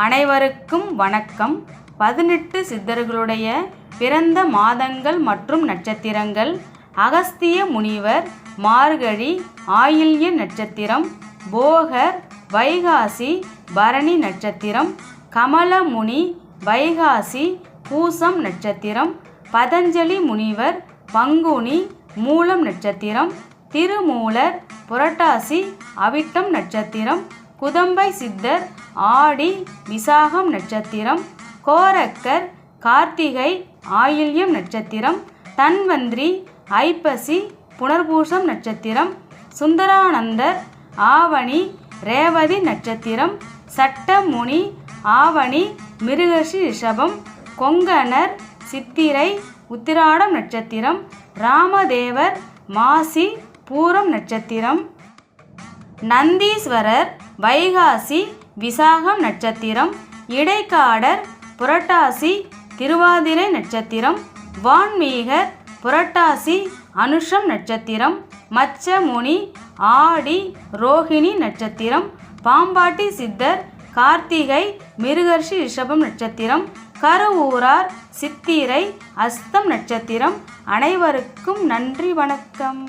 அனைவருக்கும் வணக்கம். 18 சித்தர்களுடைய பிறந்த மாதங்கள் மற்றும் நட்சத்திரங்கள். அகஸ்திய முனிவர் மார்கழி ஆயில்ய நட்சத்திரம், போகர் வைகாசி பரணி நட்சத்திரம், கமலமுனி வைகாசி பூசம் நட்சத்திரம், பதஞ்சலி முனிவர் பங்குனி மூலம் நட்சத்திரம், திருமூலர் புரட்டாசி அவிட்டம் நட்சத்திரம், குதம்பை சித்தர் ஆடி விசாகம் நட்சத்திரம், கோரக்கர் கார்த்திகை ஆயில்யம் நட்சத்திரம், தன்வந்திரி ஐப்பசி புனர்பூசம் நட்சத்திரம், சுந்தரானந்தர் ஆவணி ரேவதி நட்சத்திரம், சட்டமுனி ஆவணி மிருகஷி ரிஷபம், கொங்கணர் சித்திரை உத்திராடம் நட்சத்திரம், ராமதேவர் மாசி பூரம் நட்சத்திரம், நந்தீஸ்வரர் வைகாசி விசாகம் நட்சத்திரம், இடைக்காடர் புரட்டாசி திருவாதிரை நட்சத்திரம், வான்மீகர் புரட்டாசி அனுஷம் நட்சத்திரம், மச்சமுனி ஆடி ரோஹிணி நட்சத்திரம், பாம்பாட்டி சித்தர் கார்த்திகை மிருகர்ஷி ரிஷபம் நட்சத்திரம், கருவூரார் சித்திரை அஸ்தம் நட்சத்திரம். அனைவருக்கும் நன்றி, வணக்கம்.